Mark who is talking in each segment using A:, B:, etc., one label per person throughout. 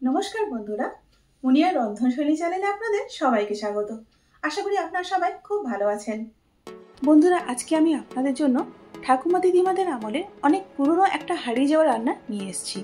A: নমস্কার বন্ধুরা, মুনিয়ার রন্ধনশৈলী চ্যানেলে আপনাদের সবাইকে স্বাগত। আশা করি আপনারা সবাই খুব ভালো আছেন। বন্ধুরা, আজকে আমি আপনাদের জন্য ঠাকুমা দিদিমাদের আমলের অনেক পুরনো একটা হারিয়ে যাওয়া রান্না নিয়ে এসেছি।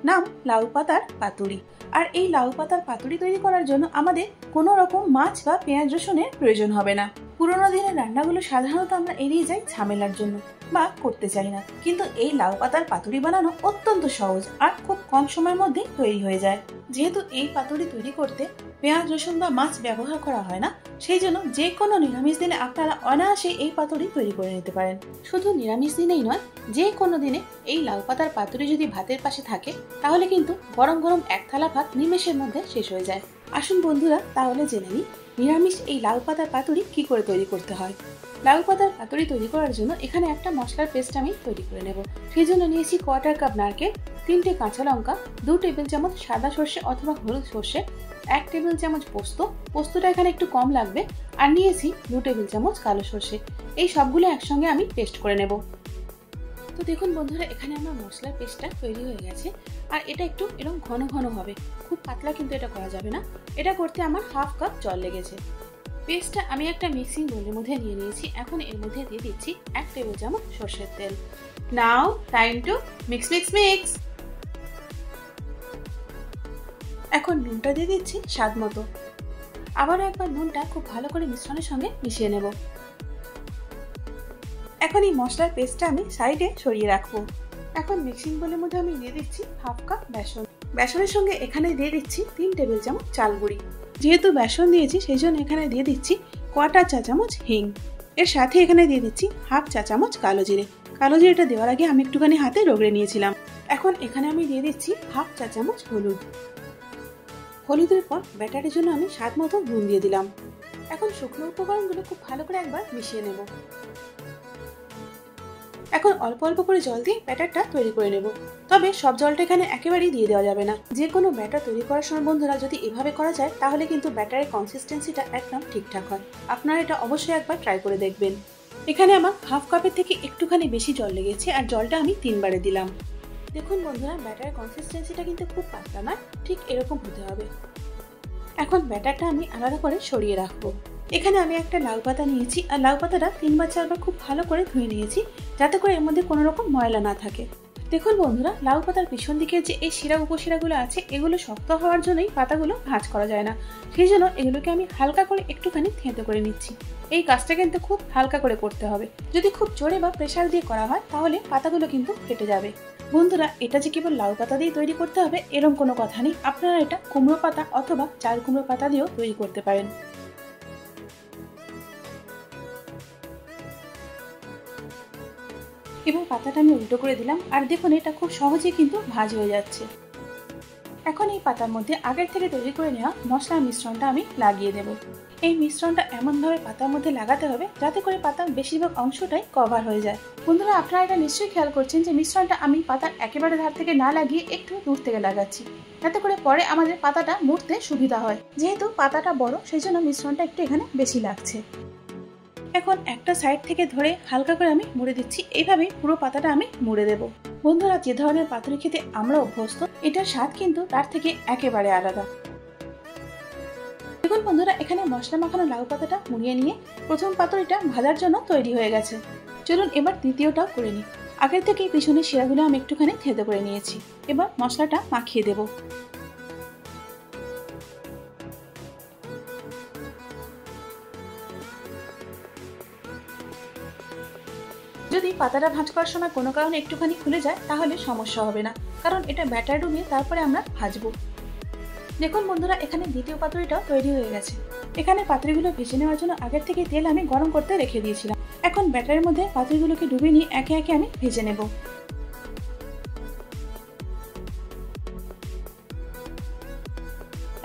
A: নাম লাউ পাতার পাতুরি। আর এই লাউ পাতার পাতুরি তৈরি করার জন্য আমাদের কোনো রকম মাছ বা পেঁয়াজ রসুনের প্রয়োজন হবে না। পুরোনো দিনের রান্নাগুলো সাধারণত আমরা এড়িয়ে যাই ঝামেলার জন্য বা করতে চাই না, কিন্তু এই লাউ পাতার পাতুরি বানানো অত্যন্ত সহজ আর খুব কম সময়ের মধ্যে তৈরি হয়ে যায়। যেহেতু এই পাতুরি তৈরি করতে পেঁয়াজ রসুন বা মাছ ব্যবহার করা হয় না, সেই জন্য যে কোনো নিরামিষ দিনে আপনারা অনায়াসে এই পাতুরি তৈরি করে নিতে পারেন। শুধু নিরামিষ দিনেই নয়, যে কোনো দিনে এই লাউ পাতার পাতুরি যদি ভাতের পাশে থাকে তাহলে কিন্তু গরম গরম এক থালা ভাত নিমেষের মধ্যে শেষ হয়ে যায়। আসুন বন্ধুরা, তাহলে জেনে নিই নিরামিষ এই লাউ পাতার পাতুরি কি করে তৈরি করতে হয়। লাউ পাতার পাতুরি তৈরি করার জন্য এখানে একটা মশলার পেস্ট আমি তৈরি করে নেব। সেই জন্য নিয়েছি 1/4 কাপ নারকেল, 3টে কাঁচা লঙ্কা, 2 টেবিল চামচ সাদা সর্ষে অথবা হলুদ সর্ষে, 1 টেবিল চামচ পোস্তটা এখানে একটু কম লাগবে, আর নিয়েছি 2 টেবিল চামচ কালো সর্ষে। এই সবগুলো একসঙ্গে আমি পেস্ট করে নেব। তো দেখুন বন্ধুরা, এখানে আমার মশলার পেস্টটা তৈরি হয়ে গেছে। আর এটা একটু এরকম ঘন ঘন হবে, খুব পাতলা কিন্তু এটা করা যাবে না। এটা করতে আমার 1/2 কাপ জল লেগেছে। পেস্টটা আমি একটা মিক্সিং বোলের মধ্যে নিয়ে নিয়েছি। এখন এর মধ্যে দিয়ে দিচ্ছি 1 টেবিল চামচ সরষের তেল। নাও টাইম টু মিক্স। এখন নুনটা দিয়ে দিচ্ছি স্বাদ মতো। আবারও একবার নুনটা খুব ভালো করে মিশ্রণের সঙ্গে মিশিয়ে নেব। এখন এই মশলার পেস্টটা আমি সাইডে সরিয়ে রাখবো। এখন মিক্সিং বোলের মধ্যে আমি দিয়ে দিচ্ছি 1/2 কাপ বেসন। বেসনের সঙ্গে এখানে দিয়ে দিচ্ছি 3 টেবিল চামচ চাল গুঁড়ি। যেহেতু বেসন দিয়েছি সেই জন্য এখানে দিয়ে দিচ্ছি 1/4 চা চামচ হিং। এর সাথে এখানে দিয়ে দিচ্ছি 1/2 চা চামচ কালো জিরে। কালো জিরেটা দেওয়ার আগে আমি একটুখানি হাতে রগড়ে নিয়েছিলাম। এখন এখানে আমি দিয়ে দিচ্ছি 1/2 চা চামচ হলুদ। হলুদের পর ব্যাটারের জন্য আমি স্বাদ মতো নুন দিয়ে দিলাম। এখন শুকনো উপকরণগুলো খুব ভালো করে একবার মিশিয়ে নেব। এখন অল্প অল্প করে জল দিয়ে ব্যাটারটা তৈরি করে নেব। তবে সব জলটা এখানে একেবারেই দিয়ে দেওয়া যাবে না। যে কোনো ব্যাটার তৈরি করার সময় বন্ধুরা যদি এভাবে করা যায় তাহলে কিন্তু ব্যাটারের কনসিস্টেন্সিটা একদম ঠিকঠাক হয়। আপনারা এটা অবশ্যই একবার ট্রাই করে দেখবেন। এখানে আমার 1/2 কাপের থেকে একটুখানি বেশি জল লেগেছে, আর জলটা আমি 3 বারে দিলাম। দেখুন বন্ধুরা, ব্যাটারের কনসিস্টেন্সিটা কিন্তু খুব পাতলা নয়, ঠিক এরকম হতে হবে। এখন ব্যাটারটা আমি আলাদা করে সরিয়ে রাখবো। এখানে আমি একটা লাউ পাতা নিয়েছি, আর লাউ পাতাটা 3 বা 4 বার খুব ভালো করে ধুয়ে নিয়েছি, যাতে করে এর মধ্যে কোনো রকম ময়লা না থাকে। দেখুন বন্ধুরা, লাউ পাতার পিছন দিকে যে এই শিরা উপশিরাগুলো আছে এগুলো শক্ত হওয়ার জন্যই পাতাগুলো ভাঁজ করা যায় না। সেই জন্য এগুলোকে আমি হালকা করে একটুখানি থেঁতো করে নিচ্ছি। এই কাজটা কিন্তু খুব হালকা করে করতে হবে। যদি খুব জোরে বা প্রেসার দিয়ে করা হয় তাহলে পাতাগুলো কিন্তু কেটে যাবে। বন্ধুরা, এটা যে কেবল লাউ পাতা দিয়ে তৈরি করতে হবে এরকম কোনো কথা নেই। আপনারা এটা কুমড়ো পাতা অথবা চাল কুমড়ো পাতা দিয়েও তৈরি করতে পারেন। এবার পাতাটা আমি উল্টো করে দিলাম, আর দেখুন এটা খুব সহজেই কিন্তু ভাঁজ হয়ে যাচ্ছে। এখন এই পাতার মধ্যে আগের থেকে তৈরি করে নেওয়া মশলার মিশ্রণটা আমি লাগিয়ে দেব। এই মিশ্রণটা এমনভাবে পাতার মধ্যে লাগাতে হবে যাতে করে পাতার বেশিরভাগ অংশটাই কভার হয়ে যায়। বন্ধুরা, আপনারা এটা নিশ্চয়ই খেয়াল করছেন যে মিশ্রণটা আমি পাতার একেবারে ধার থেকে না লাগিয়ে একটু দূর থেকে লাগাচ্ছি, যাতে করে পরে আমাদের পাতাটা মুড়তে সুবিধা হয়। যেহেতু পাতাটা বড় সেই জন্য মিশ্রণটা একটু এখানে বেশি লাগছে। এখন একটা সাইড থেকে ধরে হালকা করে আমি মুড়ে দিচ্ছি। এইভাবেই পুরো পাতাটা আমি মুড়ে দেব। বন্ধুরা, যে ধরনের পাতুরি খেতে আমরা অভ্যস্ত, এটার স্বাদ কিন্তু তার থেকে একেবারে আলাদা। দেখুন বন্ধুরা, এখানে মশলা মাখানো লাউ পাতাটা মুড়িয়ে নিয়ে প্রথম পাতুরিটা ভাজার জন্য তৈরি হয়ে গেছে। চলুন এবার দ্বিতীয়টাও করে নিই। আগের থেকে পিছনের শিরাগুলো আমি একটুখানি থেঁতো করে নিয়েছি। এবার মশলাটা মাখিয়ে দেব। যদি পাতাটা ভাঁজ করার সময় কোনো কারণে একটুখানি খুলে যায় তাহলে সমস্যা হবে না, কারণ এটা ব্যাটার ডুবিয়ে তারপরে আমরা ভাজবো। দেখুন বন্ধুরা, এখানে দ্বিতীয় পাতুরিটাও তৈরি হয়ে গেছে। এখানে পাতুরিগুলো ভেজে নেওয়ার জন্য আগের থেকে তেল আমি গরম করতে রেখে দিয়েছিলাম। এখন ব্যাটারের মধ্যে পাতুরিগুলোকে ডুবিয়ে নিয়ে একে একে আমি ভেজে নেব।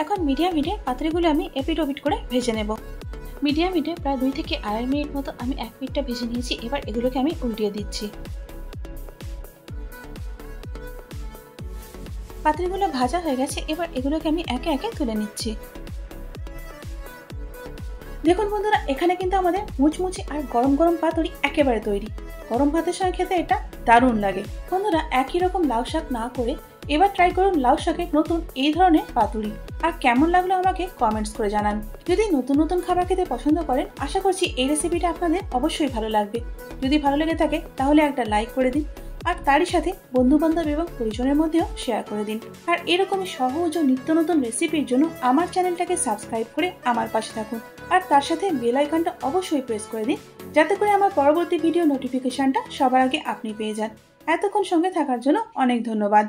A: এখন মিডিয়াম হিটে পাতুরিগুলো আমি এপিট ওপিট করে ভেজে নেব। মিডিয়াম হিটে প্রায় 2 থেকে 2.5 মিনিট মতো আমি 1 পিঠটা ভেজে নিয়েছি। এবার এগুলোকে আমি উল্টিয়ে দিচ্ছি। পাতুরিগুলো ভাজা হয়ে গেছে, এবার এগুলোকে আমি একে একে তুলে নিচ্ছি। দেখুন বন্ধুরা, এখানে কিন্তু আমাদের মুচমুচে আর গরম গরম পাতুরি একেবারে তৈরি। গরম ভাতের সঙ্গে খেতে এটা দারুণ লাগে। বন্ধুরা, একই রকম লাউ শাক না করে এবার ট্রাই করুন লাউ শাকের নতুন এই ধরনের পাতুরি। আর কেমন লাগলো আমাকে কমেন্টস করে জানান। যদি নতুন নতুন খাবার খেতে পছন্দ করেন, আশা করছি এই রেসিপিটা আপনাদের অবশ্যই ভালো লাগবে। যদি ভালো লেগে থাকে তাহলে একটা লাইক করে দিন, আর তারই সাথে বন্ধু বান্ধব এবং পরিজনের মধ্যেও শেয়ার করে দিন। আর এরকমই সহজ ও নিত্য নতুন রেসিপির জন্য আমার চ্যানেলটাকে সাবস্ক্রাইব করে আমার পাশে থাকুন, আর তার সাথে বেল আইকনটা অবশ্যই প্রেস করে দিন, যাতে করে আমার পরবর্তী ভিডিও নোটিফিকেশনটা সবার আগে আপনি পেয়ে যান। এতক্ষণ সঙ্গে থাকার জন্য অনেক ধন্যবাদ।